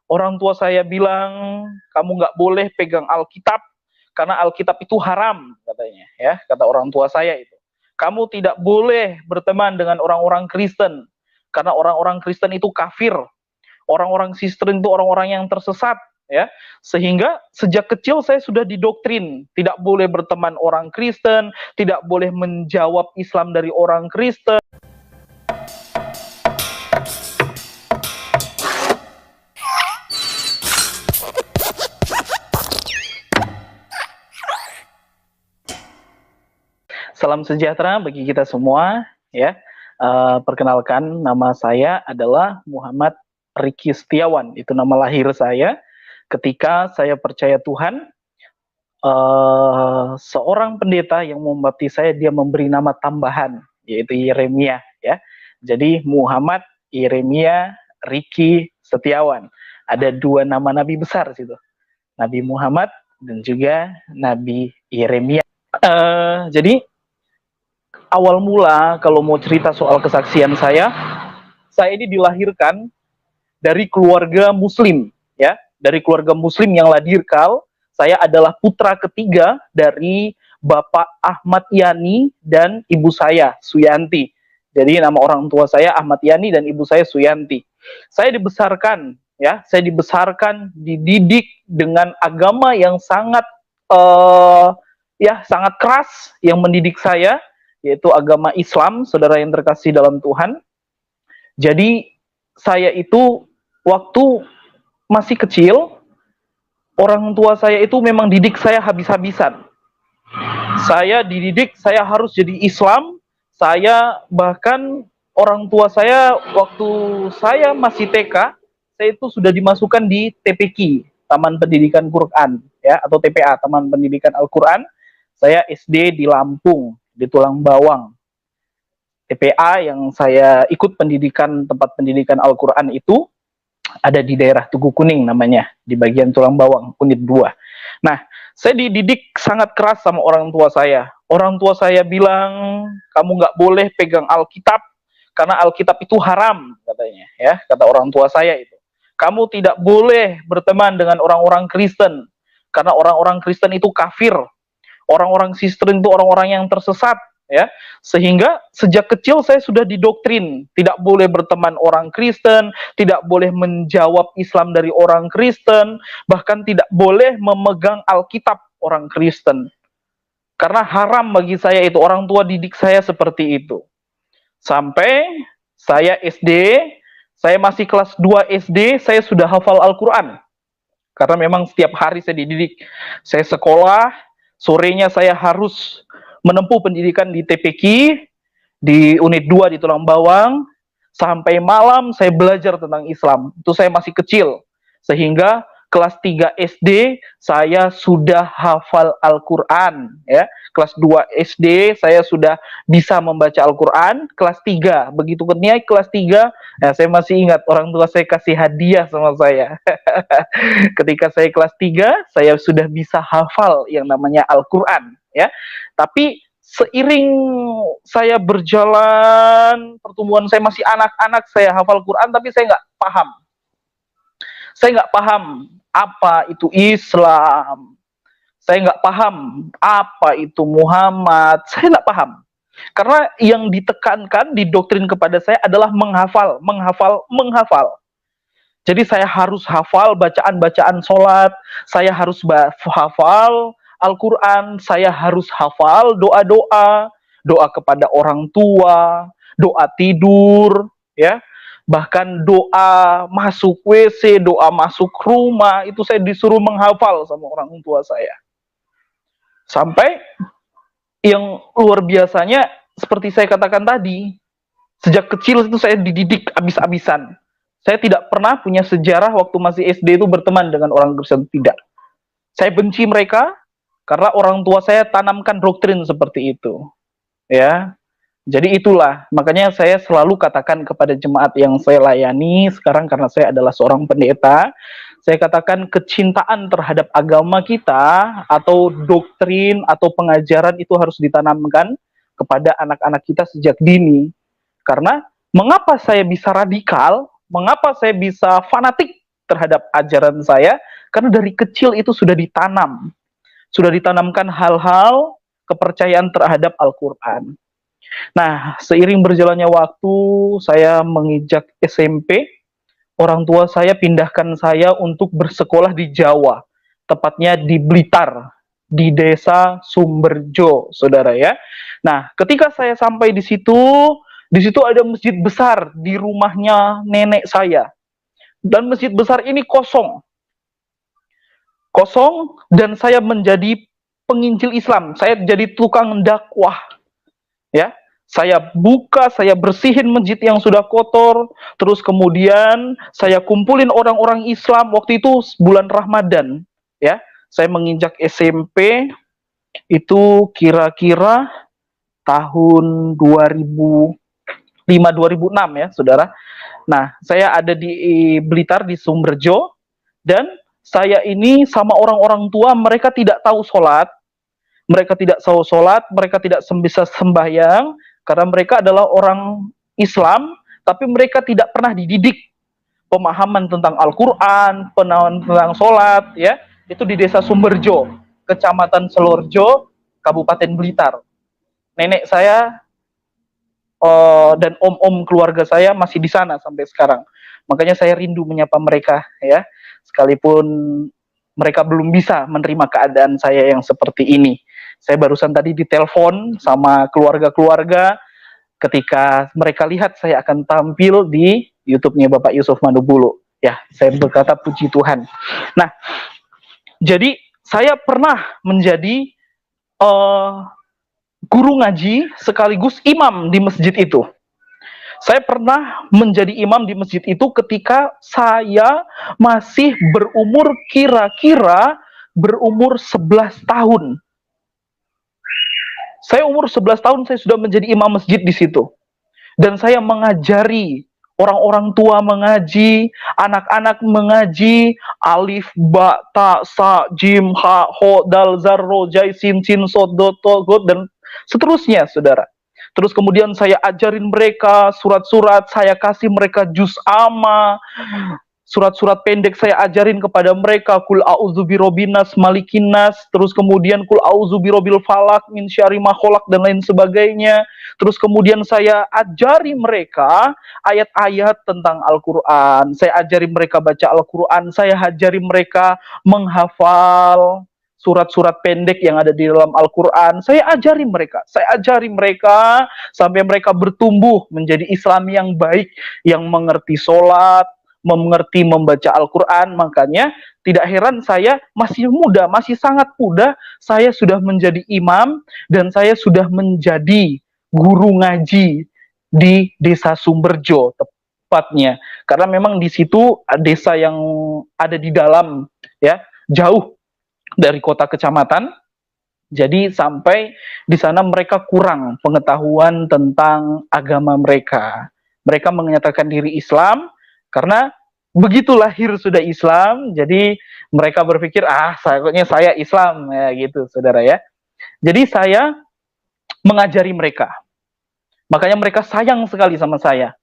Orang tua saya bilang, kamu nggak boleh pegang Alkitab, karena Alkitab itu haram, katanya. Ya, kata orang tua saya itu. Kamu tidak boleh berteman dengan orang-orang Kristen, karena orang-orang Kristen itu kafir. Orang-orang Kristen itu orang-orang yang tersesat, ya. Sehingga sejak kecil saya sudah didoktrin, tidak boleh berteman orang Kristen, tidak boleh menjawab Islam dari orang Kristen. Salam sejahtera bagi kita semua, ya. Perkenalkan, nama saya adalah Muhammad Riki Setiawan. Itu nama lahir saya. Ketika saya percaya Tuhan, seorang pendeta yang membaptis saya, dia memberi nama tambahan, yaitu Yeremia, ya. Jadi Muhammad Yeremia Riki Setiawan. Ada dua nama nabi besar situ, Nabi Muhammad dan juga Nabi Yeremia. Jadi awal mula kalau mau cerita soal kesaksian saya ini dilahirkan dari keluarga Muslim, ya, dari keluarga Muslim yang radikal. Saya adalah putra ketiga dari Bapak Ahmad Yani dan ibu saya Suyanti. Jadi nama orang tua saya Ahmad Yani dan ibu saya Suyanti. Saya dibesarkan, ya, saya dibesarkan, dididik dengan agama yang sangat, ya, sangat keras yang mendidik saya, yaitu agama Islam, saudara yang terkasih dalam Tuhan. Jadi saya itu waktu masih kecil, orang tua saya itu memang didik saya habis-habisan. Saya dididik, saya harus jadi Islam. Saya bahkan orang tua saya waktu saya masih TK, saya itu sudah dimasukkan di TPQ, Taman Pendidikan Quran, ya, atau TPA, Taman Pendidikan Al-Quran. Saya SD di Lampung, di Tulang Bawang. TPA yang saya ikut pendidikan, tempat pendidikan Al-Quran itu ada di daerah Tugu Kuning namanya, di bagian Tulang Bawang, Unit 2. Nah, saya dididik sangat keras sama orang tua saya. Orang tua saya bilang, kamu nggak boleh pegang Alkitab, karena Alkitab itu haram, katanya. Ya, kata orang tua saya itu. Kamu tidak boleh berteman dengan orang-orang Kristen, karena orang-orang Kristen itu kafir. Orang-orang Kristen itu orang-orang yang tersesat, ya. Sehingga sejak kecil saya sudah didoktrin, tidak boleh berteman orang Kristen, tidak boleh menjawab Islam dari orang Kristen, bahkan tidak boleh memegang Alkitab orang Kristen. Karena haram bagi saya itu, orang tua didik saya seperti itu. Sampai saya SD, saya masih kelas 2 SD, saya sudah hafal Al-Quran. Karena memang setiap hari saya dididik. Saya sekolah, sorenya saya harus menempuh pendidikan di TPQ, di Unit 2 di Tulang Bawang, sampai malam saya belajar tentang Islam. Itu saya masih kecil. Sehingga kelas 3 SD saya sudah hafal Al-Quran, ya. Kelas 2 SD saya sudah bisa membaca Al-Quran. Kelas 3, begitu naik kelas 3, ya, saya masih ingat orang tua saya kasih hadiah sama saya. Ketika saya kelas 3, saya sudah bisa hafal yang namanya Al-Quran, ya. Tapi seiring saya berjalan, pertumbuhan saya masih anak-anak, saya hafal Quran, tapi saya nggak paham. Saya nggak paham apa itu Islam. Saya nggak paham apa itu Muhammad. Saya nggak paham. Karena yang ditekankan, didoktrin kepada saya adalah menghafal, menghafal, menghafal. Jadi saya harus hafal bacaan-bacaan sholat, saya harus hafal Al-Quran, saya harus hafal doa-doa, doa kepada orang tua, doa tidur, ya. Bahkan doa masuk WC, doa masuk rumah, itu saya disuruh menghafal sama orang tua saya. Sampai yang luar biasanya, seperti saya katakan tadi, sejak kecil itu saya dididik habis-habisan. Saya tidak pernah punya sejarah waktu masih SD itu berteman dengan orang Kristen, tidak. Saya benci mereka karena orang tua saya tanamkan doktrin seperti itu. Ya. Jadi itulah, makanya saya selalu katakan kepada jemaat yang saya layani sekarang, karena saya adalah seorang pendeta, saya katakan kecintaan terhadap agama kita atau doktrin atau pengajaran itu harus ditanamkan kepada anak-anak kita sejak dini. Karena mengapa saya bisa radikal, mengapa saya bisa fanatik terhadap ajaran saya, karena dari kecil itu sudah ditanamkan hal-hal kepercayaan terhadap Al-Quran. Nah, seiring berjalannya waktu, saya menginjak SMP, orang tua saya pindahkan saya untuk bersekolah di Jawa, tepatnya di Blitar, di desa Sumberjo, saudara ya. Nah, ketika saya sampai di situ ada masjid besar di rumahnya nenek saya. Dan masjid besar ini kosong. Kosong, dan saya menjadi penginjil Islam. Saya jadi tukang dakwah. Ya, saya buka, saya bersihin masjid yang sudah kotor, terus kemudian saya kumpulin orang-orang Islam. Waktu itu bulan Ramadan, ya. Saya menginjak SMP itu kira-kira tahun 2005-2006 ya, saudara. Nah, saya ada di Blitar, di Sumberjo, dan saya ini sama orang-orang tua, mereka tidak tahu sholat, mereka tidak bisa sembahyang, karena mereka adalah orang Islam, tapi mereka tidak pernah dididik pemahaman tentang Al-Quran, pemahaman tentang sholat, ya. Itu di desa Sumberjo, Kecamatan Selorjo, Kabupaten Blitar. Nenek saya dan om-om keluarga saya masih di sana sampai sekarang. Makanya saya rindu menyapa mereka, ya, sekalipun mereka belum bisa menerima keadaan saya yang seperti ini. Saya barusan tadi ditelepon sama keluarga-keluarga, ketika mereka lihat saya akan tampil di YouTube-nya Bapak Yusuf Manubulu. Ya, saya berkata puji Tuhan. Nah, jadi saya pernah menjadi guru ngaji sekaligus imam di masjid itu. Saya pernah menjadi imam di masjid itu ketika saya masih berumur kira-kira berumur 11 tahun. Saya umur 11 tahun saya sudah menjadi imam masjid di situ. Dan saya mengajari orang-orang tua mengaji, anak-anak mengaji, alif, ba, ta, sa, jim, ha, ho, dal, zar, ro, jai, sin, sin, sod, do, to, god, dan seterusnya, saudara. Terus kemudian saya ajarin mereka surat-surat, saya kasih mereka juz amma, surat-surat pendek saya ajarin kepada mereka, kul a'udzu birobbinas malikinas, terus kemudian kul a'udzu birobbil falak min syarri ma khalaq, dan lain sebagainya. Terus kemudian saya ajari mereka ayat-ayat tentang Al-Quran, saya ajari mereka baca Al-Quran, saya ajari mereka menghafal surat-surat pendek yang ada di dalam Al-Quran. Saya ajari mereka sampai mereka bertumbuh menjadi Islam yang baik, yang mengerti sholat, mengerti membaca Al-Quran. Makanya tidak heran saya masih muda, masih sangat muda, saya sudah menjadi imam dan saya sudah menjadi guru ngaji di desa Sumberjo tepatnya. Karena memang di situ desa yang ada di dalam, ya, jauh dari kota kecamatan. Jadi sampai di sana mereka kurang pengetahuan tentang agama mereka. Mereka menyatakan diri Islam karena begitu lahir sudah Islam, jadi mereka berpikir sayangnya saya Islam, ya gitu, saudara ya. Jadi saya mengajari mereka. Makanya mereka sayang sekali sama saya.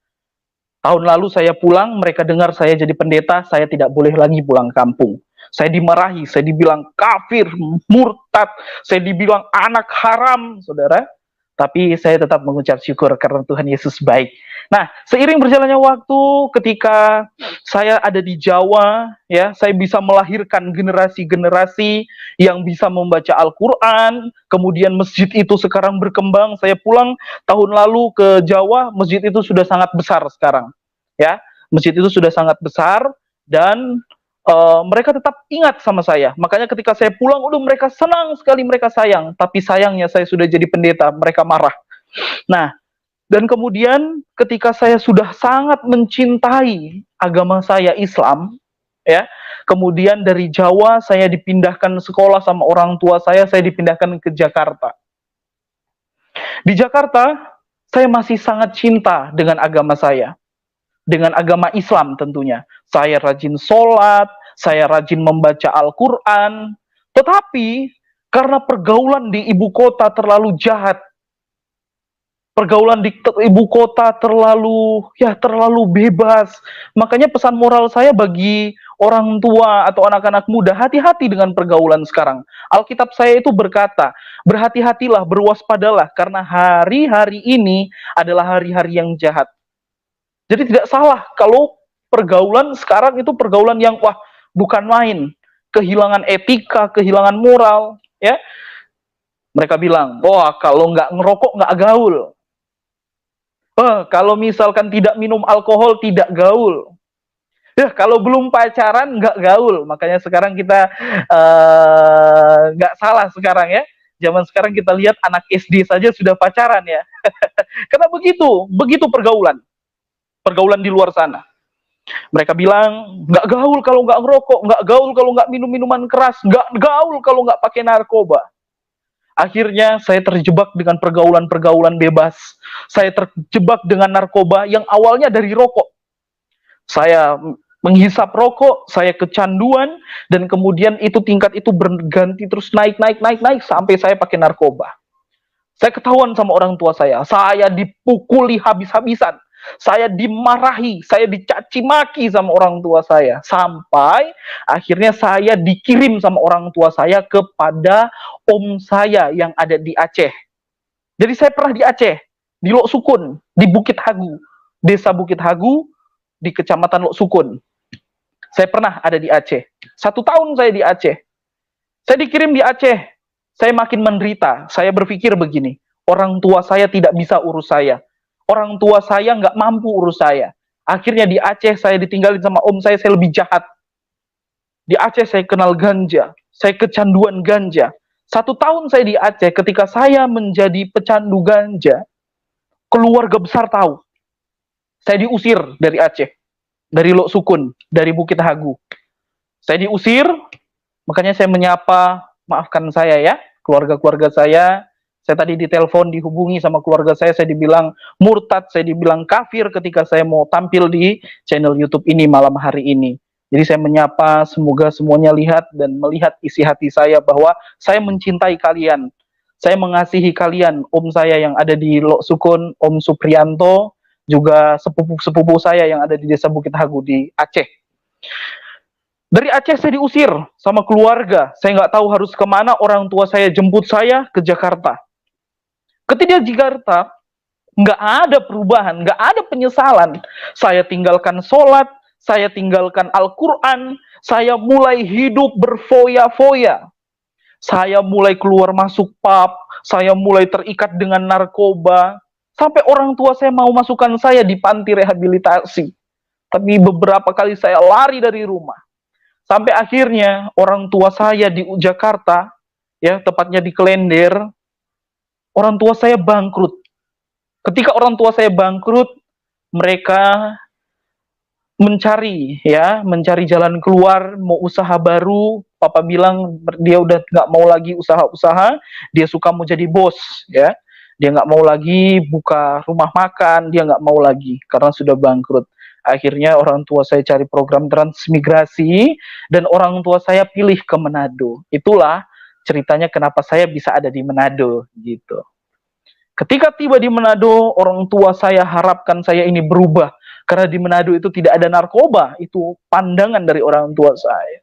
Tahun lalu saya pulang, mereka dengar saya jadi pendeta, saya tidak boleh lagi pulang kampung. Saya dimarahi, saya dibilang kafir, murtad, saya dibilang anak haram, saudara. Tapi saya tetap mengucap syukur karena Tuhan Yesus baik. Nah, seiring berjalannya waktu, ketika saya ada di Jawa, ya, saya bisa melahirkan generasi-generasi yang bisa membaca Al-Quran. Kemudian masjid itu sekarang berkembang. Saya pulang tahun lalu ke Jawa, masjid itu sudah sangat besar sekarang. Ya, masjid itu sudah sangat besar dan mereka tetap ingat sama saya. Makanya ketika saya pulang, mereka senang sekali, mereka sayang. Tapi sayangnya saya sudah jadi pendeta, mereka marah. Nah, dan kemudian ketika saya sudah sangat mencintai agama saya Islam, ya, kemudian dari Jawa saya dipindahkan sekolah sama orang tua saya dipindahkan ke Jakarta. Di Jakarta, saya masih sangat cinta dengan agama saya. Dengan agama Islam tentunya. Saya rajin sholat, saya rajin membaca Al-Quran, tetapi karena pergaulan di ibu kota terlalu jahat, pergaulan di ibu kota terlalu bebas, makanya pesan moral saya bagi orang tua atau anak-anak muda, hati-hati dengan pergaulan sekarang. Alkitab saya itu berkata, berhati-hatilah, berwaspadalah, karena hari-hari ini adalah hari-hari yang jahat. Jadi tidak salah kalau pergaulan sekarang itu pergaulan yang wah bukan main, kehilangan etika, kehilangan moral, ya. Mereka bilang, wah kalau nggak ngerokok nggak gaul. Kalau misalkan tidak minum alkohol tidak gaul. Ya, kalau belum pacaran nggak gaul. Makanya sekarang kita nggak salah sekarang ya. Zaman sekarang kita lihat anak SD saja sudah pacaran ya. Karena begitu pergaulan. Pergaulan di luar sana. Mereka bilang nggak gaul kalau nggak ngerokok, nggak gaul kalau nggak minum minuman keras, nggak gaul kalau nggak pakai narkoba. Akhirnya saya terjebak dengan pergaulan-pergaulan bebas. Saya terjebak dengan narkoba yang awalnya dari rokok. Saya menghisap rokok, saya kecanduan, dan kemudian itu tingkat itu berganti terus naik sampai saya pakai narkoba. Saya ketahuan sama orang tua saya dipukuli habis-habisan, saya dimarahi, saya dicaci maki sama orang tua saya, sampai akhirnya saya dikirim sama orang tua saya kepada om saya yang ada di Aceh. Jadi saya pernah di Aceh, di Lok Sukun, di Bukit Hagu, desa Bukit Hagu, di kecamatan Lok Sukun. Saya pernah ada di Aceh. 1 tahun saya di Aceh. Saya dikirim di Aceh. Saya makin menderita. Saya berpikir begini, orang tua saya tidak bisa urus saya. Orang tua saya nggak mampu urus saya. Akhirnya di Aceh saya ditinggalin sama om saya lebih jahat. Di Aceh saya kenal ganja. Saya kecanduan ganja. 1 tahun saya di Aceh, ketika saya menjadi pecandu ganja, keluarga besar tahu. Saya diusir dari Aceh, dari Lok Sukun, dari Bukit Hagu. Saya diusir, makanya saya menyapa, maafkan saya ya, keluarga-keluarga saya. Saya tadi ditelepon, dihubungi sama keluarga saya dibilang murtad, saya dibilang kafir ketika saya mau tampil di channel YouTube ini malam hari ini. Jadi saya menyapa, semoga semuanya lihat dan melihat isi hati saya bahwa saya mencintai kalian. Saya mengasihi kalian, om saya yang ada di Lok Sukun, Om Suprianto, juga sepupu-sepupu saya yang ada di desa Bukit Hagu di Aceh. Dari Aceh saya diusir sama keluarga. Saya nggak tahu harus kemana, orang tua saya jemput saya ke Jakarta. Ketika di Jakarta, nggak ada perubahan, nggak ada penyesalan. Saya tinggalkan sholat, saya tinggalkan Al-Quran, saya mulai hidup berfoya-foya. Saya mulai keluar masuk pub, saya mulai terikat dengan narkoba, sampai orang tua saya mau masukkan saya di panti rehabilitasi. Tapi beberapa kali saya lari dari rumah. Sampai akhirnya orang tua saya di Jakarta, ya tepatnya di Klender, orang tua saya bangkrut. Ketika orang tua saya bangkrut, mereka mencari jalan keluar, mau usaha baru. Papa bilang dia udah nggak mau lagi usaha-usaha, dia suka mau jadi bos, ya. Dia nggak mau lagi buka rumah makan, dia nggak mau lagi karena sudah bangkrut. Akhirnya orang tua saya cari program transmigrasi dan orang tua saya pilih ke Manado. Itulah ceritanya kenapa saya bisa ada di Manado gitu. Ketika tiba di Manado, orang tua saya harapkan saya ini berubah karena di Manado itu tidak ada narkoba, itu pandangan dari orang tua saya.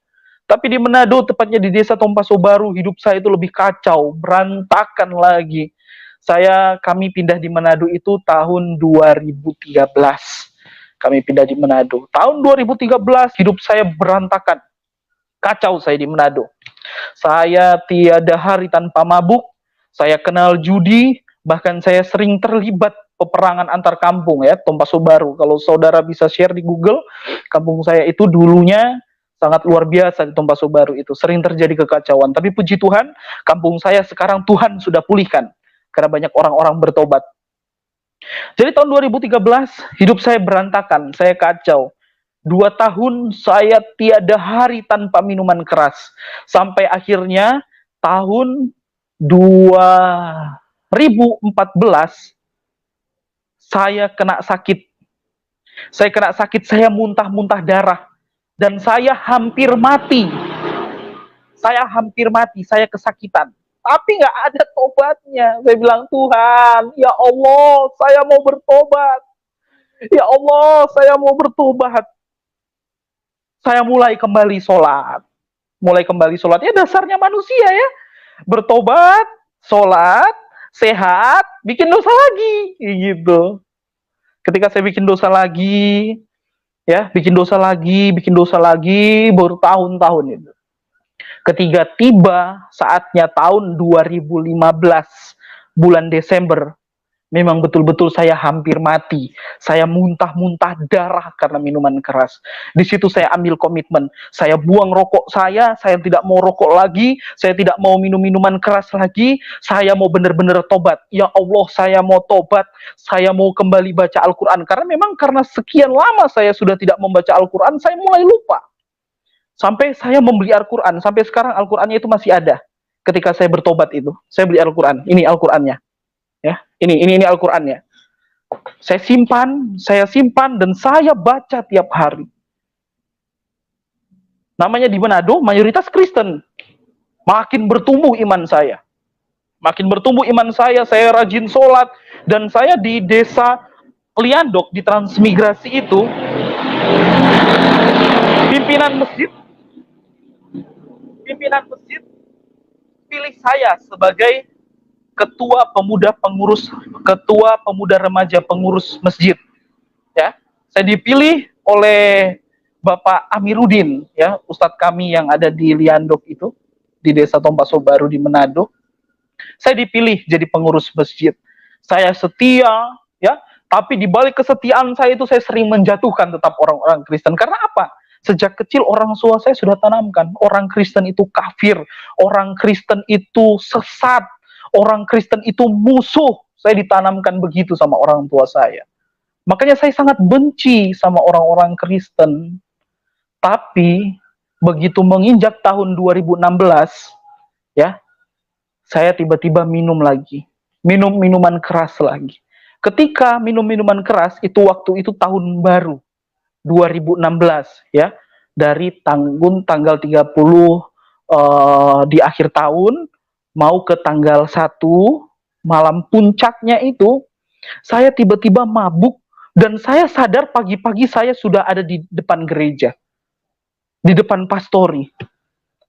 Tapi di Manado, tepatnya di desa Tompaso Baru, hidup saya itu lebih kacau, berantakan lagi. Kami pindah di Manado itu tahun 2013. Kami pindah di Manado. Tahun 2013 hidup saya berantakan. Kacau saya di Manado. Saya tiada hari tanpa mabuk. Saya kenal judi, bahkan saya sering terlibat peperangan antar kampung ya, Tompaso Baru. Kalau saudara bisa share di Google, kampung saya itu dulunya sangat luar biasa di Tompaso Baru itu. Sering terjadi kekacauan. Tapi puji Tuhan, kampung saya sekarang Tuhan sudah pulihkan karena banyak orang-orang bertobat. Jadi tahun 2013 hidup saya berantakan, saya kacau. 2 tahun saya tiada hari tanpa minuman keras. Sampai akhirnya tahun 2014 saya kena sakit. Saya muntah-muntah darah dan saya hampir mati. Saya kesakitan. Tapi nggak ada tobatnya. Saya bilang, Tuhan, ya Allah, saya mau bertobat. Ya Allah, saya mau bertobat. Saya mulai kembali sholat. Mulai kembali sholat, ya dasarnya manusia ya. Bertobat, sholat, sehat, bikin dosa lagi. Gitu. Ketika saya bikin dosa lagi, ya, bikin dosa lagi, baru tahun-tahun itu. Ketika tiba saatnya tahun 2015, bulan Desember, memang betul-betul saya hampir mati. Saya muntah-muntah darah karena minuman keras. Di situ saya ambil komitmen. Saya buang rokok saya tidak mau rokok lagi, saya tidak mau minum minuman keras lagi, saya mau benar-benar tobat. Ya Allah, saya mau tobat, saya mau kembali baca Al-Quran. Karena memang karena sekian lama saya sudah tidak membaca Al-Quran, saya mulai lupa. Sampai saya membeli Al-Quran, sampai sekarang Al-Qurannya itu masih ada. Ketika saya bertobat itu, saya beli Al-Quran. Ini Al-Qurannya. Ya, ini Al-Qur'annya. Saya simpan dan saya baca tiap hari. Namanya di Manado mayoritas Kristen. Makin bertumbuh iman saya. Saya rajin sholat, dan saya di desa Liandok di transmigrasi itu, pimpinan masjid pilih saya sebagai ketua pemuda remaja pengurus masjid. Ya, saya dipilih oleh Bapak Amiruddin, ya, ustadz kami yang ada di Liandok itu, di Desa Tompaso Baru di Manado. Saya dipilih jadi pengurus masjid. Saya setia, ya, tapi di balik kesetiaan saya itu saya sering menjatuhkan tetap orang-orang Kristen. Karena apa? Sejak kecil orang tua saya sudah tanamkan, orang Kristen itu kafir, orang Kristen itu sesat, orang Kristen itu musuh. Saya ditanamkan begitu sama orang tua saya. Makanya saya sangat benci sama orang-orang Kristen. Tapi begitu menginjak tahun 2016, ya, saya tiba-tiba minum lagi. Minum minuman keras lagi. Ketika minum minuman keras itu waktu itu tahun baru 2016, ya. Dari tanggal 30 di akhir tahun mau ke tanggal 1, malam puncaknya itu, saya tiba-tiba mabuk, dan saya sadar pagi-pagi saya sudah ada di depan gereja, di depan pastori.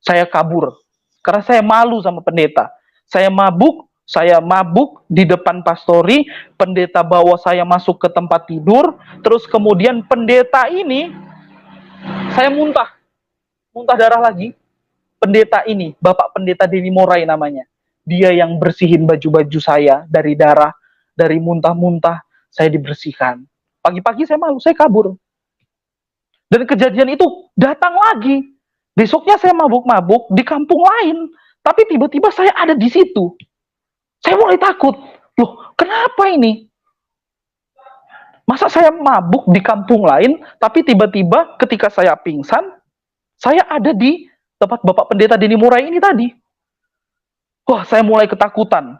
Saya kabur, karena saya malu sama pendeta. Saya mabuk di depan pastori, pendeta bawa saya masuk ke tempat tidur, terus kemudian pendeta ini, saya muntah darah lagi. Pendeta ini, Bapak Pendeta Denny Morai namanya. Dia yang bersihin baju-baju saya dari darah, dari muntah-muntah, saya dibersihkan. Pagi-pagi saya malu, saya kabur. Dan kejadian itu datang lagi. Besoknya saya mabuk-mabuk di kampung lain, tapi tiba-tiba saya ada di situ. Saya mulai takut. Loh, kenapa ini? Masa saya mabuk di kampung lain, tapi tiba-tiba ketika saya pingsan, saya ada di tempat Bapak Pendeta Denny Morai ini tadi. Wah, saya mulai ketakutan.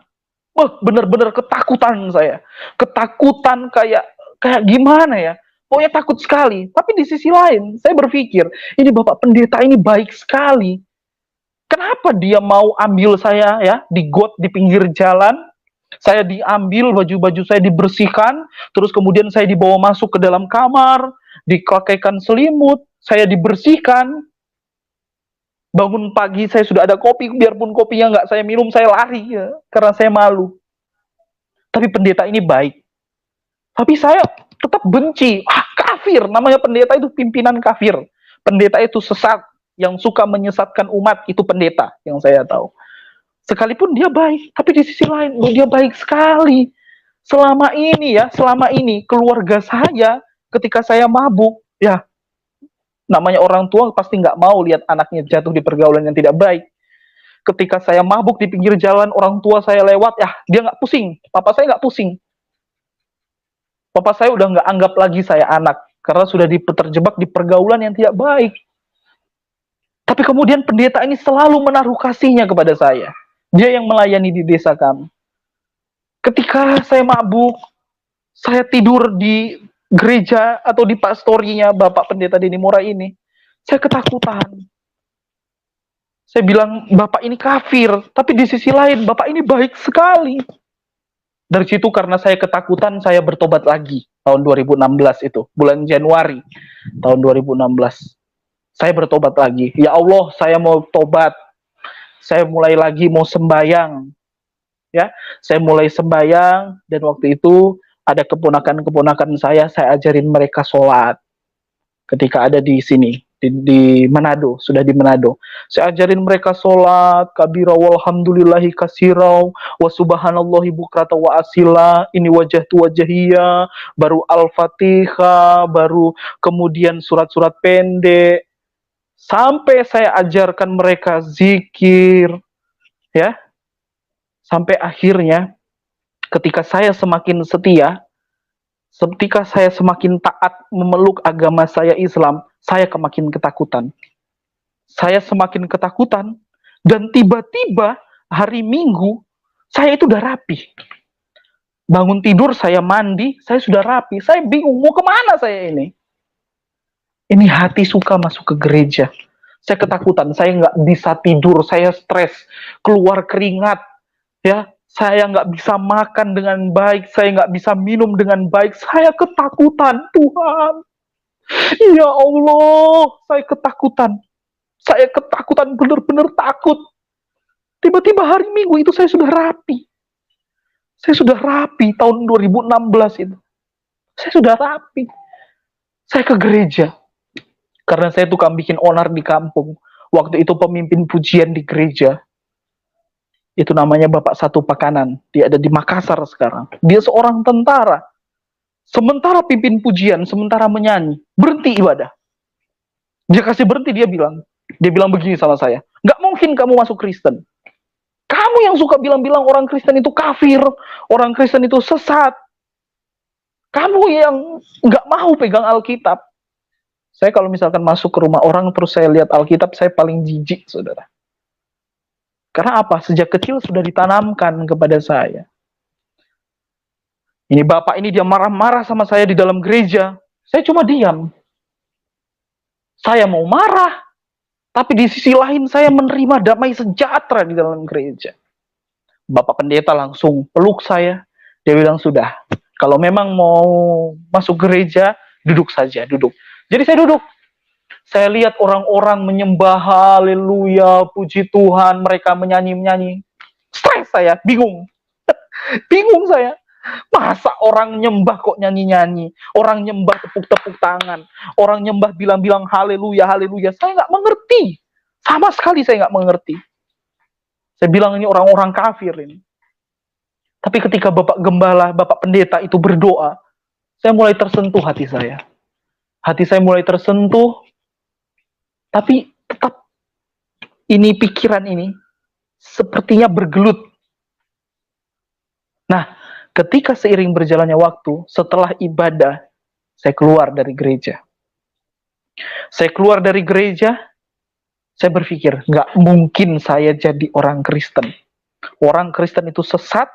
Wah, benar-benar ketakutan saya. Ketakutan kayak gimana ya? Pokoknya takut sekali. Tapi di sisi lain, saya berpikir, ini Bapak Pendeta ini baik sekali. Kenapa dia mau ambil saya, ya, di got di pinggir jalan? Saya diambil, baju-baju saya dibersihkan, terus kemudian saya dibawa masuk ke dalam kamar, dikakaikan selimut, saya dibersihkan. Bangun pagi saya sudah ada kopi, biarpun kopinya nggak saya minum, saya lari ya, karena saya malu. Tapi pendeta ini baik. Tapi saya tetap benci. Kafir, namanya pendeta itu pimpinan kafir. Pendeta itu sesat, yang suka menyesatkan umat, itu pendeta yang saya tahu. Sekalipun dia baik, tapi di sisi lain, dia baik sekali. Selama ini keluarga saya ketika saya mabuk, ya, namanya orang tua pasti nggak mau lihat anaknya jatuh di pergaulan yang tidak baik. Ketika saya mabuk di pinggir jalan, orang tua saya lewat, ya, dia nggak pusing. Papa saya nggak pusing. Papa saya udah nggak anggap lagi saya anak, karena sudah terjebak di pergaulan yang tidak baik. Tapi kemudian pendeta ini selalu menaruh kasihnya kepada saya. Dia yang melayani di desa kami. Ketika saya mabuk, saya tidur di gereja atau di pastorinya Bapak Pendeta Denny Morai ini, saya ketakutan. Saya bilang, Bapak ini kafir, tapi di sisi lain, Bapak ini baik sekali. Dari situ karena saya ketakutan, saya bertobat lagi. Tahun 2016 itu, bulan Januari tahun 2016. Saya bertobat lagi. Ya Allah, saya mau tobat. Saya mulai lagi mau sembayang. Ya, saya mulai sembayang dan waktu itu ada keponakan-keponakan saya ajarin mereka sholat ketika ada di sini di Manado, sudah di Manado. Saya ajarin mereka sholat, kabira walhamdulillahi kasirau, wa subhanallahi bukrata wa asila, ini wajah tu wajahiyah, baru Al-Fatihah, baru kemudian surat-surat pendek, sampai saya ajarkan mereka zikir, ya, sampai akhirnya ketika saya semakin setia, ketika saya semakin taat memeluk agama saya Islam, saya semakin ketakutan. Saya semakin ketakutan dan tiba-tiba hari Minggu saya itu udah rapi. Bangun tidur saya mandi, saya sudah rapi. Saya bingung mau kemana saya ini. Ini hati suka masuk ke gereja. Saya ketakutan, saya nggak bisa tidur, saya stres, keluar keringat, ya, saya nggak bisa makan dengan baik, saya nggak bisa minum dengan baik, saya ketakutan, Tuhan. Ya Allah, saya ketakutan, benar-benar takut. Tiba-tiba hari Minggu itu saya sudah rapi. Saya sudah rapi tahun 2016 itu. Saya sudah rapi. Saya ke gereja. Karena saya tukang bikin onar di kampung. Waktu itu pemimpin pujian di gereja. Itu namanya Bapak Satu Pakanan. Dia ada di Makassar sekarang. Dia seorang tentara. Sementara pimpin pujian, sementara menyanyi, berhenti ibadah. Dia kasih berhenti, dia bilang begini sama saya, nggak mungkin kamu masuk Kristen. Kamu yang suka bilang-bilang orang Kristen itu kafir, orang Kristen itu sesat. Kamu yang nggak mau pegang Alkitab. Saya kalau misalkan masuk ke rumah orang terus saya lihat Alkitab, saya paling jijik, saudara. Karena apa? Sejak kecil sudah ditanamkan kepada saya. Ini bapak ini dia marah-marah sama saya di dalam gereja. Saya cuma diam. Saya mau marah, tapi di sisi lain saya menerima damai sejahtera di dalam gereja. Bapak pendeta langsung peluk saya. Dia bilang, sudah, kalau memang mau masuk gereja, duduk saja, duduk. Jadi saya duduk. Saya lihat orang-orang menyembah, haleluya, puji Tuhan, mereka menyanyi-menyanyi. Stres saya, bingung. Bingung saya. Masa orang nyembah kok nyanyi-nyanyi? Orang nyembah tepuk-tepuk tangan. Orang nyembah bilang-bilang haleluya, haleluya. Saya nggak mengerti. Sama sekali saya nggak mengerti. Saya bilang ini orang-orang kafir ini. Tapi ketika Bapak Gembala, Bapak Pendeta itu berdoa, saya mulai tersentuh hati saya. Hati saya mulai tersentuh, tapi tetap ini pikiran ini sepertinya bergelut. Nah, ketika seiring berjalannya waktu, setelah ibadah, saya keluar dari gereja. Saya keluar dari gereja, saya berpikir, nggak mungkin saya jadi orang Kristen. Orang Kristen itu sesat,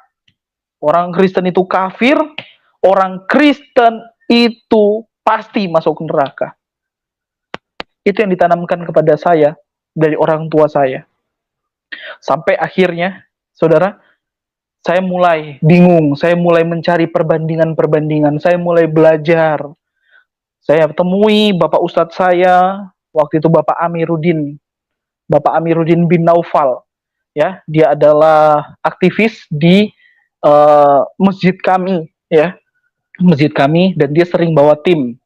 orang Kristen itu kafir, orang Kristen itu pasti masuk neraka. Itu yang ditanamkan kepada saya dari orang tua saya. Sampai akhirnya, saudara, saya mulai bingung, saya mulai mencari perbandingan-perbandingan, saya mulai belajar. Saya temui Bapak Ustadz saya, waktu itu Bapak Amiruddin bin Naufal. Ya, dia adalah aktivis di masjid kami, ya, masjid kami, dan dia sering bawa tim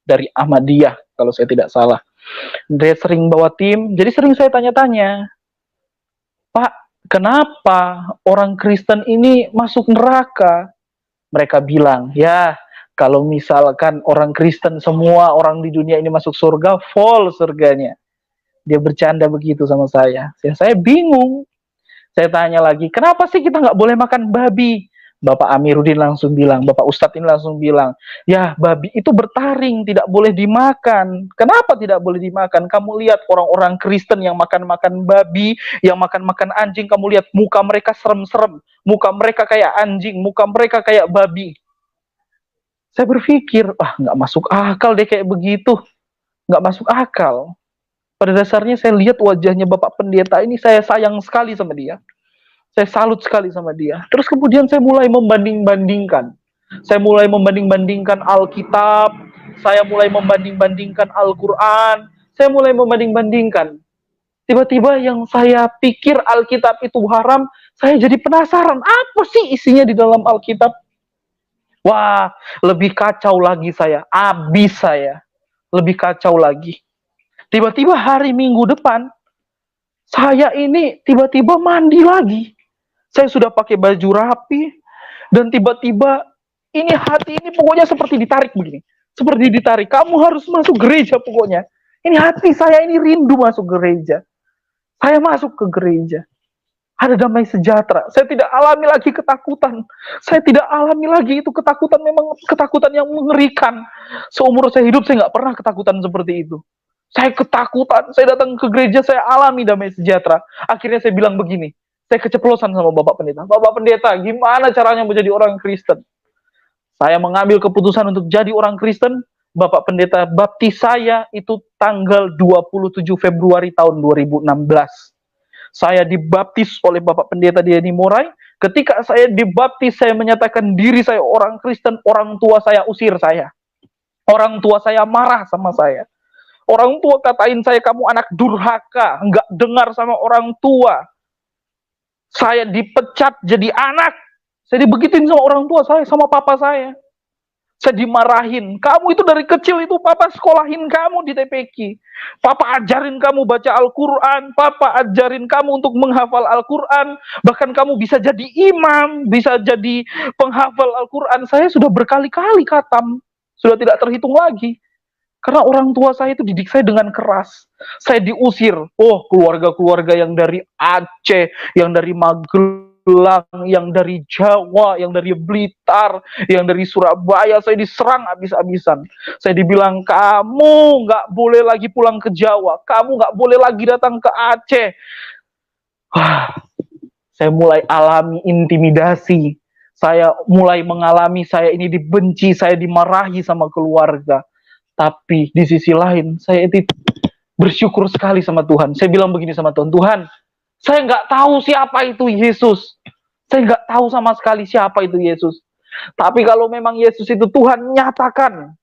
dari Ahmadiyah, kalau saya tidak salah. Dia sering bawa tim, jadi sering saya tanya-tanya, Pak, kenapa orang Kristen ini masuk neraka? Mereka bilang, ya, kalau misalkan orang Kristen semua orang di dunia ini masuk surga, full surganya. Dia bercanda begitu sama saya. Saya bingung. Saya tanya lagi, kenapa sih kita nggak boleh makan babi? Bapak Amiruddin langsung bilang, Bapak Ustadz ini langsung bilang, ya babi itu bertaring, tidak boleh dimakan. Kenapa tidak boleh dimakan? Kamu lihat orang-orang Kristen yang makan-makan babi, yang makan-makan anjing, kamu lihat muka mereka serem-serem, muka mereka kayak anjing, muka mereka kayak babi. Saya berpikir, nggak masuk akal deh kayak begitu. Nggak masuk akal. Pada dasarnya saya lihat wajahnya Bapak Pendeta ini, saya sayang sekali sama dia. Saya salut sekali sama dia. Terus kemudian saya mulai membanding-bandingkan. Saya mulai membanding-bandingkan Alkitab. Saya mulai membanding-bandingkan Al-Quran. Saya mulai membanding-bandingkan. Tiba-tiba yang saya pikir Alkitab itu haram, saya jadi penasaran, apa sih isinya di dalam Alkitab? Wah, lebih kacau lagi saya, habis saya. Lebih kacau lagi. Tiba-tiba hari Minggu depan, saya ini tiba-tiba mandi lagi. Saya sudah pakai baju rapi, dan tiba-tiba ini hati ini pokoknya seperti ditarik begini. Seperti ditarik, kamu harus masuk gereja pokoknya. Ini hati saya ini rindu masuk gereja. Saya masuk ke gereja. Ada damai sejahtera. Saya tidak alami lagi ketakutan. Saya tidak alami lagi itu ketakutan, memang ketakutan yang mengerikan. Seumur saya hidup saya nggak pernah ketakutan seperti itu. Saya ketakutan, saya datang ke gereja, saya alami damai sejahtera. Akhirnya saya bilang begini, saya keceplosan sama Bapak Pendeta. Bapak Pendeta, gimana caranya menjadi orang Kristen? Saya mengambil keputusan untuk jadi orang Kristen. Bapak Pendeta baptis saya itu tanggal 27 Februari tahun 2016. Saya dibaptis oleh Bapak Pendeta Diani Morai. Ketika saya dibaptis, saya menyatakan diri saya orang Kristen. Orang tua saya usir saya. Orang tua saya marah sama saya. Orang tua katain saya, kamu anak durhaka, nggak dengar sama orang tua. Saya dipecat jadi anak. Saya dibegituin sama orang tua saya, sama papa saya. Saya dimarahin. Kamu itu dari kecil itu papa sekolahin kamu di TPQ. Papa ajarin kamu baca Al-Quran. Papa ajarin kamu untuk menghafal Al-Quran. Bahkan kamu bisa jadi imam, bisa jadi penghafal Al-Quran. Saya sudah berkali-kali khatam. Sudah tidak terhitung lagi. Karena orang tua saya itu didik saya dengan keras. Saya diusir. Oh, keluarga-keluarga yang dari Aceh, yang dari Magelang, yang dari Jawa, yang dari Blitar, yang dari Surabaya, saya diserang habis-habisan. Saya dibilang, kamu nggak boleh lagi pulang ke Jawa, kamu nggak boleh lagi datang ke Aceh. Saya mulai alami intimidasi. Saya mulai mengalami saya ini dibenci, saya dimarahi sama keluarga. Tapi di sisi lain, saya itu bersyukur sekali sama Tuhan. Saya bilang begini sama Tuhan, Tuhan, saya nggak tahu siapa itu Yesus. Saya nggak tahu sama sekali siapa itu Yesus. Tapi kalau memang Yesus itu Tuhan, nyatakan.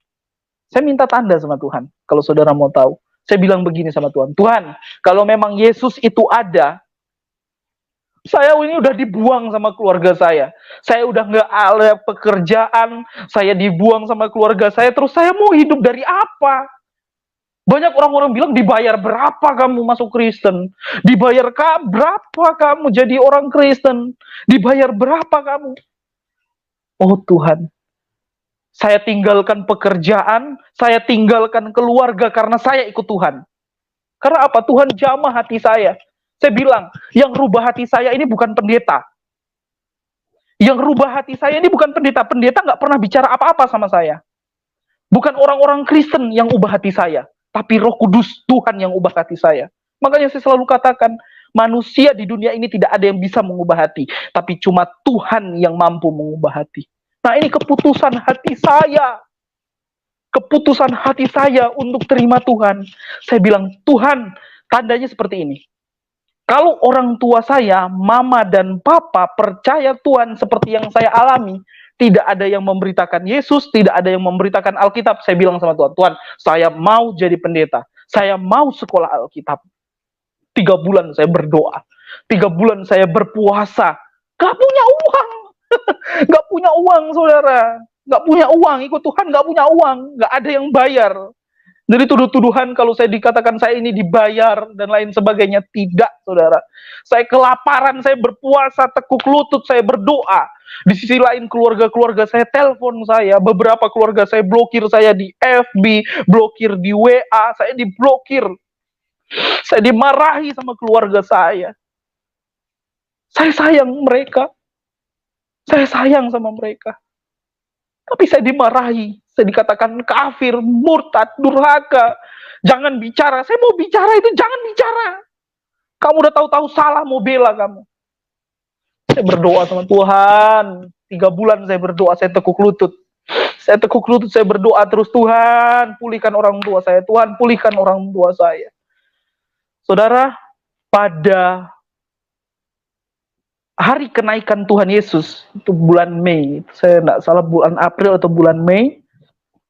Saya minta tanda sama Tuhan, kalau saudara mau tahu. Saya bilang begini sama Tuhan, Tuhan, kalau memang Yesus itu ada, saya ini udah dibuang sama keluarga saya. Saya udah nggak ada pekerjaan, saya dibuang sama keluarga saya, terus saya mau hidup dari apa? Banyak orang-orang bilang, dibayar berapa kamu masuk Kristen? Dibayar berapa kamu jadi orang Kristen? Dibayar berapa kamu? Oh Tuhan, saya tinggalkan pekerjaan, saya tinggalkan keluarga karena saya ikut Tuhan. Karena apa? Tuhan jamah hati saya. Saya bilang, yang rubah hati saya ini bukan pendeta. Yang rubah hati saya ini bukan pendeta. Pendeta nggak pernah bicara apa-apa sama saya. Bukan orang-orang Kristen yang ubah hati saya, tapi Roh Kudus Tuhan yang ubah hati saya. Makanya saya selalu katakan, manusia di dunia ini tidak ada yang bisa mengubah hati, tapi cuma Tuhan yang mampu mengubah hati. Nah, ini keputusan hati saya. Keputusan hati saya untuk terima Tuhan. Saya bilang, Tuhan, tandanya seperti ini. Kalau orang tua saya, mama dan papa percaya Tuhan seperti yang saya alami, tidak ada yang memberitakan Yesus, tidak ada yang memberitakan Alkitab, saya bilang sama Tuhan, Tuhan, saya mau jadi pendeta, saya mau sekolah Alkitab. 3 bulan saya berdoa, 3 bulan saya berpuasa, gak punya uang, gak punya uang saudara, gak punya uang, ikut Tuhan gak punya uang, gak ada yang bayar. Jadi tuduh-tuduhan kalau saya dikatakan saya ini dibayar dan lain sebagainya. Tidak, saudara. Saya kelaparan, saya berpuasa, tekuk lutut, saya berdoa. Di sisi lain keluarga-keluarga saya telepon saya. Beberapa keluarga saya blokir saya di FB, blokir di WA, saya diblokir. Saya dimarahi sama keluarga saya. Saya sayang mereka. Saya sayang sama mereka. Tapi saya dimarahi, saya dikatakan kafir, murtad, durhaka. Jangan bicara, saya mau bicara itu jangan bicara. Kamu udah tahu-tahu salah, mau bela kamu. Saya berdoa sama Tuhan, 3 bulan saya berdoa, saya tekuk lutut. Saya tekuk lutut, saya berdoa terus, Tuhan pulihkan orang tua saya, Tuhan pulihkan orang tua saya. Saudara, pada hari kenaikan Tuhan Yesus, itu bulan Mei, saya tidak salah bulan April atau bulan Mei,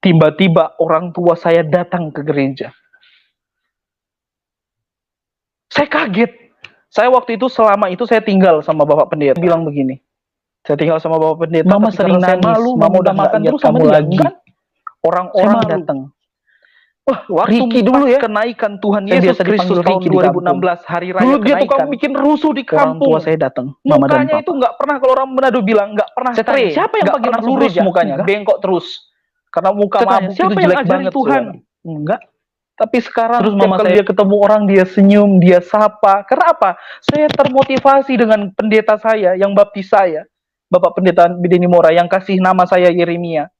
tiba-tiba orang tua saya datang ke gereja. Saya kaget. Saya waktu itu, selama itu saya tinggal sama Bapak Pendeta. Bilang begini, saya tinggal sama Bapak Pendeta, Mama tapi sering karena saya nangis, malu, Mama Mama udah udah nggak makan lihat terus sama kamu dia. lagi. Enggak. Orang-orang Saya malu. datang. Wah, waktu Ricky dulu pas ya. kenaikan Tuhan Saya Yesus biasa Kristus dipanggil tahun Ricky di 2016, hari raya Dulu dia kenaikan. tukang bikin rusuh di Orang kampung. tua saya datang, Mama dan Mukanya Papa. itu nggak pernah, kalau orang Manado bilang, nggak pernah Saya tanya, straight. siapa yang Nggak panggil pernah masuk lurus gereja? mukanya, Enggak. bengkok terus. Karena muka Saya tanya, Mama siapa itu yang jelek ngajarin banget, Tuhan? saudara. Enggak. Tapi sekarang Terus setiap Mama kali saya- dia ketemu orang, dia senyum, dia sapa. Karena apa? Saya termotivasi dengan pendeta saya yang baptis saya, Bapak Pendeta Bideni Mora, yang kasih nama saya Yeremia.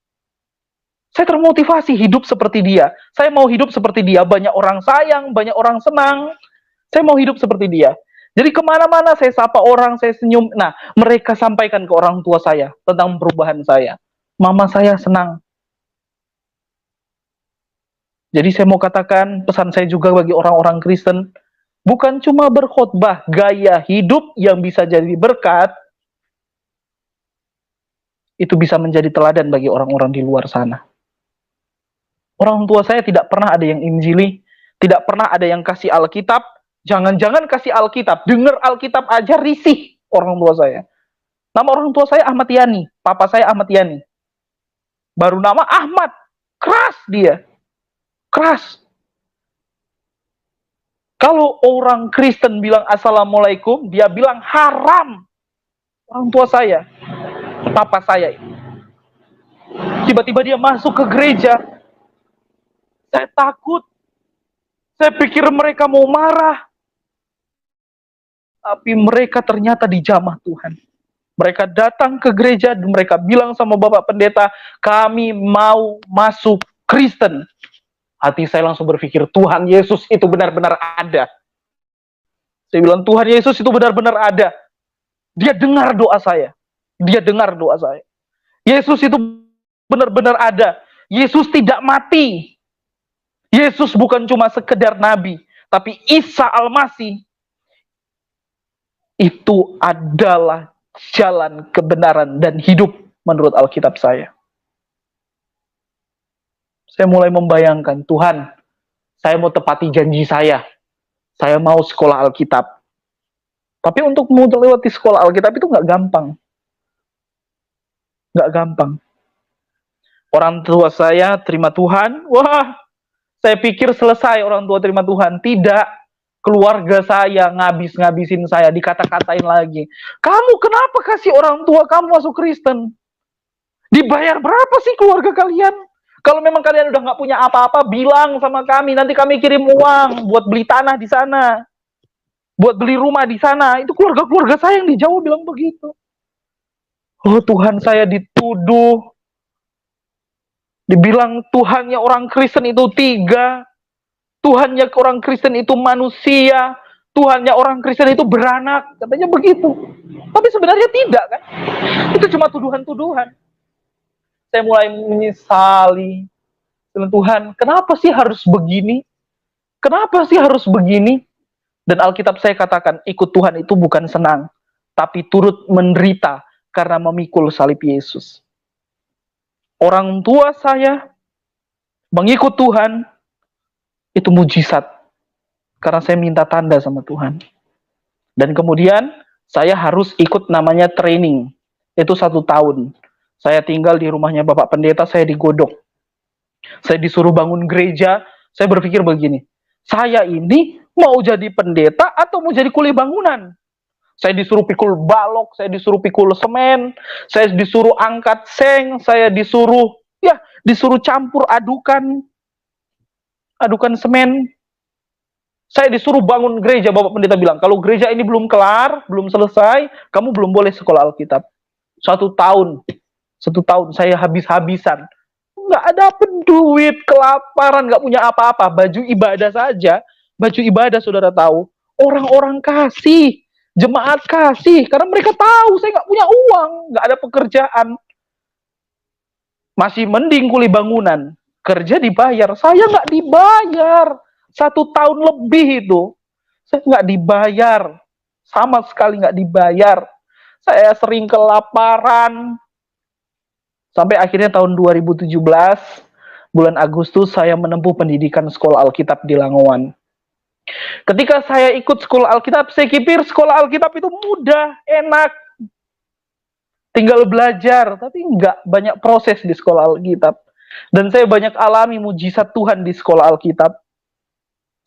Saya termotivasi hidup seperti dia. Saya mau hidup seperti dia. Banyak orang sayang, banyak orang senang. Saya mau hidup seperti dia. Jadi kemana-mana saya sapa orang, saya senyum. Nah, mereka sampaikan ke orang tua saya tentang perubahan saya. Mama saya senang. Jadi saya mau katakan, pesan saya juga bagi orang-orang Kristen, bukan cuma berkhotbah, gaya hidup yang bisa jadi berkat, itu bisa menjadi teladan bagi orang-orang di luar sana. Orang tua saya tidak pernah ada yang injili, tidak pernah ada yang kasih Alkitab. Jangan-jangan kasih Alkitab, dengar Alkitab aja risih orang tua saya. Nama orang tua saya Ahmad Yani, papa saya Ahmad Yani. Baru nama Ahmad, keras dia, keras. Kalau orang Kristen bilang Assalamualaikum, dia bilang haram. Orang tua saya, papa saya. Tiba-tiba dia masuk ke gereja. Saya takut. Saya pikir mereka mau marah. Tapi mereka ternyata dijamah Tuhan. Mereka datang ke gereja dan mereka bilang sama Bapak Pendeta, kami mau masuk Kristen. Hati saya langsung berpikir, Tuhan Yesus itu benar-benar ada. Saya bilang, Tuhan Yesus itu benar-benar ada. Dia dengar doa saya. Dia dengar doa saya. Yesus itu benar-benar ada. Yesus tidak mati. Yesus bukan cuma sekedar nabi, tapi Isa Al-Masih itu adalah jalan kebenaran dan hidup menurut Alkitab saya. Saya mulai membayangkan, Tuhan, saya mau tepati janji saya. Saya mau sekolah Alkitab. Tapi untuk melewati sekolah Alkitab itu nggak gampang. Nggak gampang. Orang tua saya terima Tuhan, wah, saya pikir selesai orang tua terima Tuhan. Tidak, keluarga saya ngabis-ngabisin saya, dikata-katain lagi. Kamu kenapa kasih orang tua kamu masuk Kristen? Dibayar berapa sih keluarga kalian? Kalau memang kalian udah nggak punya apa-apa, bilang sama kami, nanti kami kirim uang buat beli tanah di sana, buat beli rumah di sana. Itu keluarga-keluarga saya yang di Jawa bilang begitu. Oh Tuhan, saya dituduh. Dibilang Tuhannya orang Kristen itu tiga. Tuhannya orang Kristen itu manusia. Tuhannya orang Kristen itu beranak. Katanya begitu. Tapi sebenarnya tidak kan. Itu cuma tuduhan-tuduhan. Saya mulai menyesali. Tuhan, kenapa sih harus begini? Kenapa sih harus begini? Dan Alkitab saya katakan, ikut Tuhan itu bukan senang, tapi turut menderita karena memikul salib Yesus. Orang tua saya mengikut Tuhan, itu mujizat. Karena saya minta tanda sama Tuhan. Dan kemudian, saya harus ikut namanya training. Itu 1 tahun. Saya tinggal di rumahnya Bapak Pendeta, saya digodok. Saya disuruh bangun gereja, saya berpikir begini, saya ini mau jadi pendeta atau mau jadi kuli bangunan? Saya disuruh pikul balok, saya disuruh pikul semen, saya disuruh angkat seng, saya disuruh campur adukan semen. Saya disuruh bangun gereja, Bapak Pendeta bilang, kalau gereja ini belum kelar, belum selesai, kamu belum boleh sekolah Alkitab. 1 tahun saya habis-habisan. Nggak ada duit, kelaparan, nggak punya apa-apa. Baju ibadah saja, baju ibadah saudara tahu, orang-orang kasih, jemaat kasih, karena mereka tahu saya nggak punya uang, nggak ada pekerjaan. Masih mending kuli bangunan, kerja dibayar, saya nggak dibayar. 1 tahun lebih itu, saya nggak dibayar, sama sekali nggak dibayar. Saya sering kelaparan. Sampai akhirnya tahun 2017, bulan Agustus, saya menempuh pendidikan sekolah Alkitab di Langowan. Ketika saya ikut sekolah Alkitab, saya pikir sekolah Alkitab itu mudah, enak, tinggal belajar, tapi nggak banyak proses di sekolah Alkitab. Dan saya banyak alami mujizat Tuhan di sekolah Alkitab.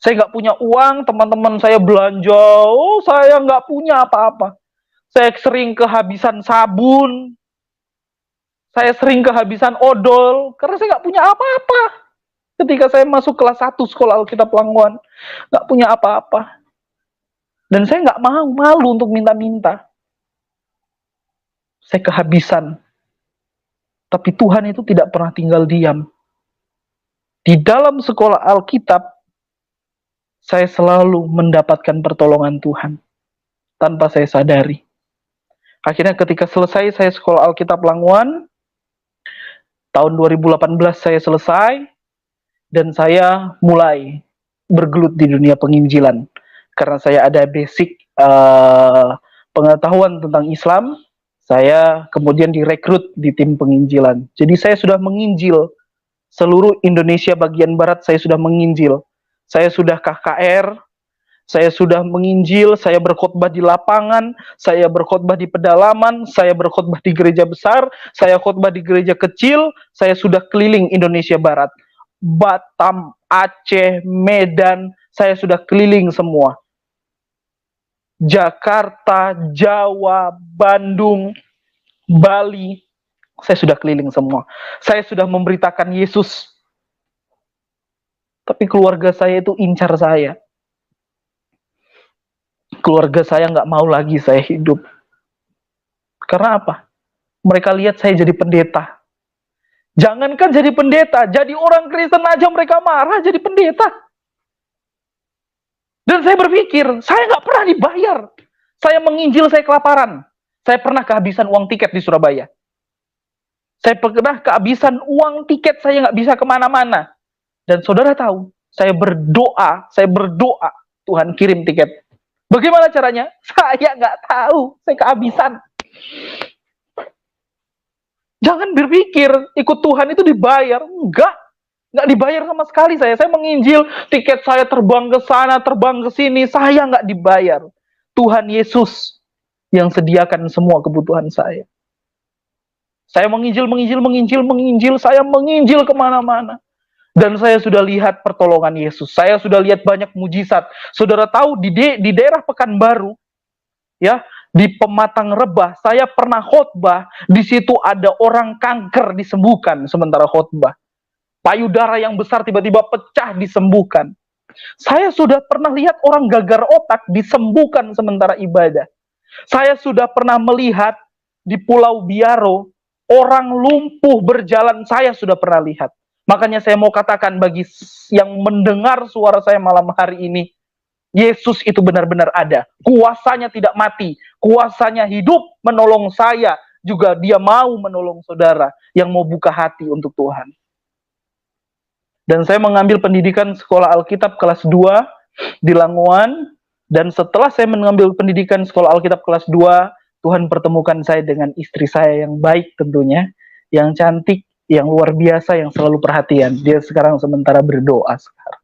Saya nggak punya uang, teman-teman saya belanja, oh saya nggak punya apa-apa. Saya sering kehabisan sabun, saya sering kehabisan odol, karena saya nggak punya apa-apa. Ketika saya masuk kelas 1 sekolah Alkitab Langwan, nggak punya apa-apa. Dan saya nggak mau, malu untuk minta-minta. Saya kehabisan. Tapi Tuhan itu tidak pernah tinggal diam. Di dalam sekolah Alkitab, saya selalu mendapatkan pertolongan Tuhan tanpa saya sadari. Akhirnya ketika selesai saya sekolah Alkitab Langwan, tahun 2018 saya selesai, dan saya mulai bergelut di dunia penginjilan. Karena saya ada basic pengetahuan tentang Islam, saya kemudian direkrut di tim penginjilan. Jadi saya sudah menginjil seluruh Indonesia bagian barat, saya sudah menginjil. Saya sudah KKR, saya sudah menginjil, saya berkhotbah di lapangan, saya berkhotbah di pedalaman, saya berkhotbah di gereja besar, saya khotbah di gereja kecil, saya sudah keliling Indonesia Barat. Batam, Aceh, Medan, saya sudah keliling semua. Jakarta, Jawa, Bandung, Bali, saya sudah keliling semua. Saya sudah memberitakan Yesus. Tapi keluarga saya itu incar saya. Keluarga saya nggak mau lagi saya hidup. Karena apa? Mereka lihat saya jadi pendeta. Jangankan jadi pendeta, jadi orang Kristen aja mereka marah jadi pendeta. Dan saya berpikir, saya nggak pernah dibayar. Saya menginjil, saya kelaparan. Saya pernah kehabisan uang tiket di Surabaya. Saya pernah kehabisan uang tiket, saya nggak bisa kemana-mana. Dan saudara tahu, saya berdoa, Tuhan kirim tiket. Bagaimana caranya? Saya nggak tahu, saya kehabisan. Jangan berpikir ikut Tuhan itu dibayar. Nggak dibayar sama sekali saya. Saya menginjil, tiket saya terbang ke sana, terbang ke sini, saya nggak dibayar. Tuhan Yesus yang sediakan semua kebutuhan saya. Saya menginjil, saya menginjil kemana-mana. Dan saya sudah lihat pertolongan Yesus. Saya sudah lihat banyak mujizat. Saudara tahu di daerah Pekanbaru, ya, di Pematang Rebah, saya pernah khotbah. Di situ ada orang kanker disembuhkan sementara khotbah. Payudara yang besar tiba-tiba pecah disembuhkan. Saya sudah pernah lihat orang gagar otak disembuhkan sementara ibadah. Saya sudah pernah melihat di Pulau Biaro orang lumpuh berjalan, saya sudah pernah lihat. Makanya saya mau katakan bagi yang mendengar suara saya malam hari ini, Yesus itu benar-benar ada. Kuasanya tidak mati, kuasanya hidup menolong saya, juga dia mau menolong saudara yang mau buka hati untuk Tuhan. Dan saya mengambil pendidikan sekolah Alkitab kelas 2 di Langwan, dan setelah saya mengambil pendidikan sekolah Alkitab kelas 2, Tuhan pertemukan saya dengan istri saya yang baik tentunya, yang cantik, yang luar biasa, yang selalu perhatian. Dia sekarang sementara berdoa sekarang.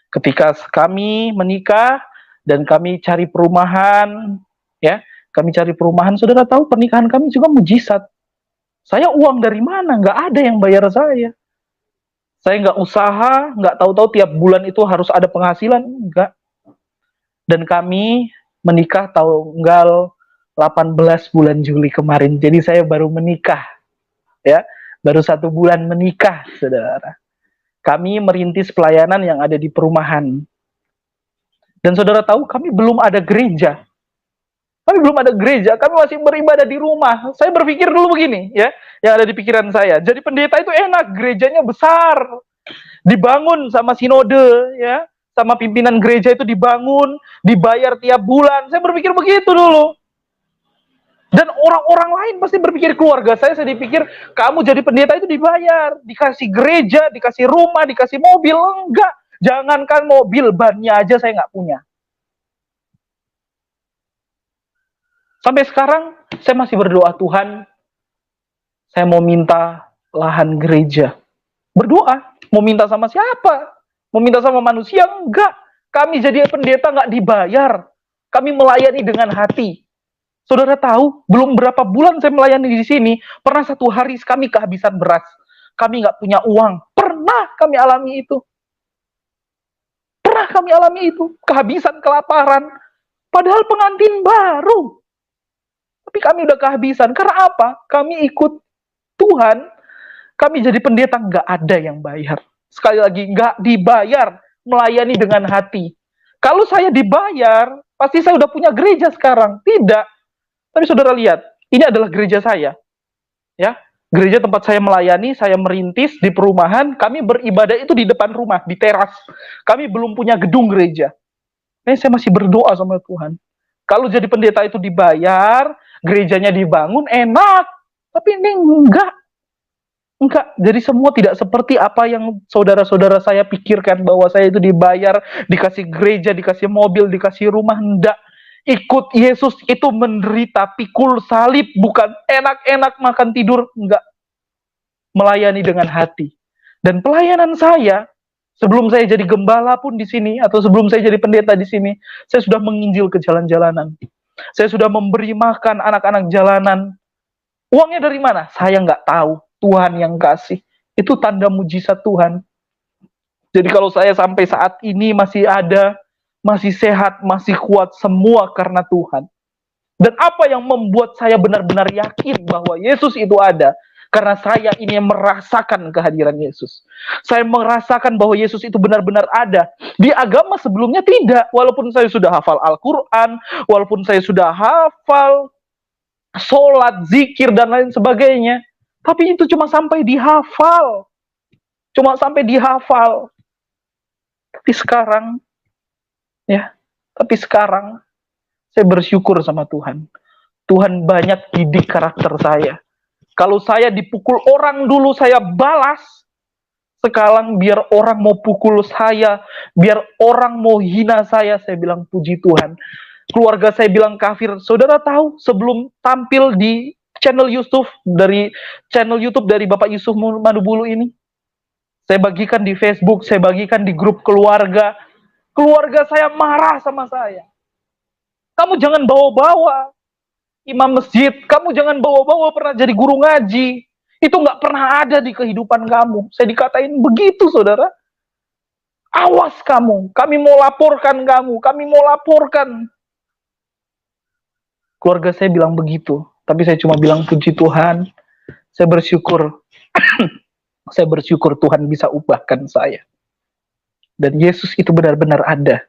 Ketika kami menikah dan kami cari perumahan, ya, kami cari perumahan, saudara tahu pernikahan kami juga mujizat. Saya uang dari mana? Nggak ada yang bayar saya. Saya nggak usaha, nggak tahu-tahu tiap bulan itu harus ada penghasilan, enggak. Dan kami menikah tanggal 18 bulan Juli kemarin. Jadi saya baru menikah, ya, baru 1 bulan menikah, saudara. Kami merintis pelayanan yang ada di perumahan. Dan saudara tahu, kami belum ada gereja. Kami belum ada gereja, kami masih beribadah di rumah. Saya berpikir dulu begini, ya, yang ada di pikiran saya. Jadi pendeta itu enak, gerejanya besar, dibangun sama sinode, ya, sama pimpinan gereja itu dibangun, dibayar tiap bulan. Saya berpikir begitu dulu. Dan orang-orang lain pasti berpikir, keluarga saya dipikir, kamu jadi pendeta itu dibayar, dikasih gereja, dikasih rumah, dikasih mobil. Enggak, jangankan mobil, bannya aja saya nggak punya. Sampai sekarang, saya masih berdoa, Tuhan, saya mau minta lahan gereja. Berdoa, mau minta sama siapa? Mau minta sama manusia? Enggak. Kami jadi pendeta nggak dibayar. Kami melayani dengan hati. Saudara tahu, belum berapa bulan saya melayani di sini, pernah satu hari kami kehabisan beras. Kami nggak punya uang. Pernah kami alami itu. Pernah kami alami itu. Kehabisan, kelaparan. Padahal pengantin baru. Tapi kami udah kehabisan. Karena apa? Kami ikut Tuhan. Kami jadi pendeta, nggak ada yang bayar. Sekali lagi, nggak dibayar. Melayani dengan hati. Kalau saya dibayar, pasti saya udah punya gereja sekarang. Tidak. Tapi saudara lihat, ini adalah gereja saya. Ya, gereja tempat saya melayani, saya merintis di perumahan, kami beribadah itu di depan rumah, di teras. Kami belum punya gedung gereja. Saya masih berdoa sama Tuhan. Kalau jadi pendeta itu dibayar, gerejanya dibangun, enak. Tapi ini enggak. Enggak, jadi semua tidak seperti apa yang saudara-saudara saya pikirkan, bahwa saya itu dibayar, dikasih gereja, dikasih mobil, dikasih rumah. Enggak. Ikut Yesus itu menderita, pikul salib, bukan enak-enak makan tidur. Enggak. Melayani dengan hati. Dan pelayanan saya, sebelum saya jadi gembala pun di sini, atau sebelum saya jadi pendeta di sini, saya sudah menginjil ke jalan-jalanan. Saya sudah memberi makan anak-anak jalanan. Uangnya dari mana? Saya nggak tahu. Tuhan yang kasih. Itu tanda mujizat Tuhan. Jadi kalau saya sampai saat ini masih ada, masih sehat, masih kuat, semua karena Tuhan. Dan apa yang membuat saya benar-benar yakin bahwa Yesus itu ada? Karena saya ini merasakan kehadiran Yesus. Saya merasakan bahwa Yesus itu benar-benar ada. Di agama sebelumnya tidak. Walaupun saya sudah hafal Al-Quran, walaupun saya sudah hafal sholat, zikir, dan lain sebagainya. Tapi itu cuma sampai dihafal. Cuma sampai dihafal. Tapi sekarang, saya bersyukur sama Tuhan. Tuhan banyak didik karakter saya. Kalau saya dipukul orang dulu, saya balas. Sekarang biar orang mau pukul saya, biar orang mau hina saya bilang puji Tuhan. Keluarga saya bilang kafir. Saudara tahu, sebelum tampil di channel YouTube dari Bapak Yusuf Madubulu ini, saya bagikan di Facebook, saya bagikan di grup keluarga. Keluarga saya marah sama saya. Kamu jangan bawa-bawa imam masjid, kamu jangan bawa-bawa pernah jadi guru ngaji. Itu nggak pernah ada di kehidupan kamu. Saya dikatain begitu, saudara. Awas kamu, kami mau laporkan kamu, kami mau laporkan. Keluarga saya bilang begitu. Tapi saya cuma bilang puji Tuhan, saya bersyukur. Saya bersyukur Tuhan bisa ubahkan saya. Dan Yesus itu benar-benar ada.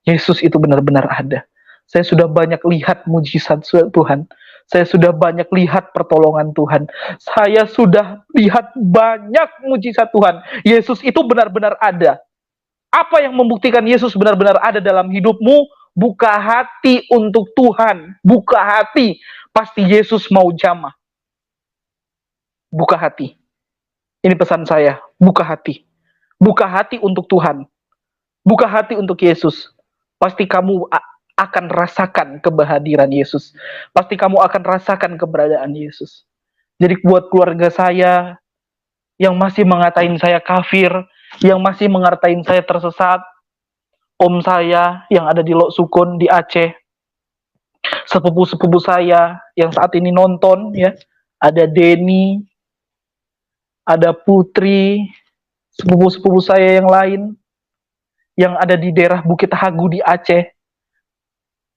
Yesus itu benar-benar ada. Saya sudah banyak lihat mujizat Tuhan. Saya sudah banyak lihat pertolongan Tuhan. Saya sudah lihat banyak mujizat Tuhan. Yesus itu benar-benar ada. Apa yang membuktikan Yesus benar-benar ada dalam hidupmu? Buka hati untuk Tuhan. Buka hati. Pasti Yesus mau jamah. Buka hati. Ini pesan saya. Buka hati. Buka hati untuk Tuhan. Buka hati untuk Yesus. Pasti kamu akan rasakan kehadiran Yesus. Pasti kamu akan rasakan keberadaan Yesus. Jadi buat keluarga saya yang masih mengatain saya kafir, yang masih mengatain saya tersesat, om saya yang ada di Lok Sukun di Aceh, sepupu-sepupu saya yang saat ini nonton, ya, ada Denny, ada Putri, sepupu-sepupu saya yang lain yang ada di daerah Bukit Hagu di Aceh.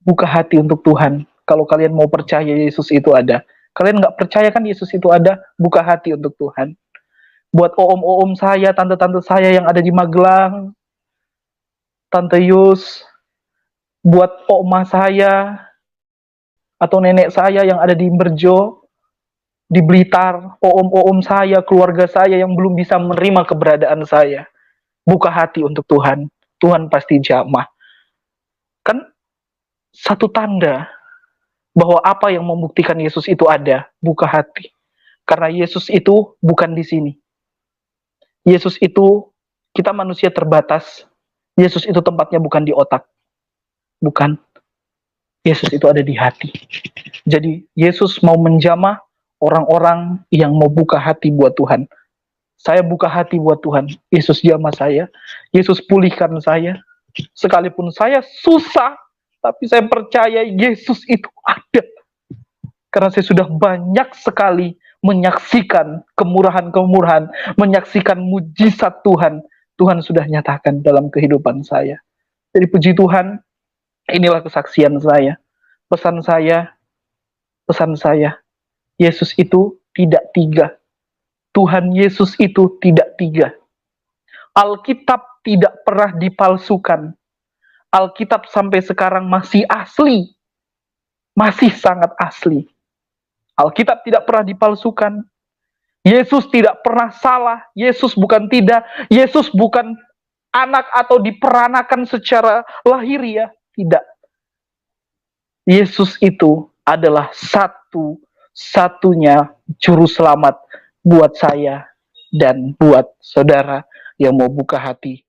Buka hati untuk Tuhan. Kalau kalian mau percaya Yesus itu ada. Kalian nggak percaya kan Yesus itu ada? Buka hati untuk Tuhan. Buat om-om saya, tante-tante saya yang ada di Magelang, Tante Yus, buat oma saya, atau nenek saya yang ada di Merjo, di Blitar, om-om saya, keluarga saya yang belum bisa menerima keberadaan saya. Buka hati untuk Tuhan. Tuhan pasti jamah. Kan satu tanda bahwa apa yang membuktikan Yesus itu ada, buka hati. Karena Yesus itu bukan di sini. Yesus itu, kita manusia terbatas. Yesus itu tempatnya bukan di otak. Bukan. Yesus itu ada di hati. Jadi Yesus mau menjamah orang-orang yang mau buka hati buat Tuhan. Saya buka hati buat Tuhan. Yesus jamah saya. Yesus pulihkan saya. Sekalipun saya susah, tapi saya percaya Yesus itu ada. Karena saya sudah banyak sekali menyaksikan kemurahan-kemurahan, menyaksikan mujizat Tuhan. Tuhan sudah nyatakan dalam kehidupan saya. Jadi puji Tuhan, inilah kesaksian saya. Pesan saya, Yesus itu tidak tiga. Tuhan Yesus itu tidak tiga. Alkitab tidak pernah dipalsukan. Alkitab sampai sekarang masih asli. Masih sangat asli. Alkitab tidak pernah dipalsukan. Yesus tidak pernah salah. Yesus bukan tidak. Yesus bukan anak atau diperanakan secara lahiriah. Tidak. Yesus itu adalah satu-satunya juru selamat buat saya dan buat saudara yang mau buka hati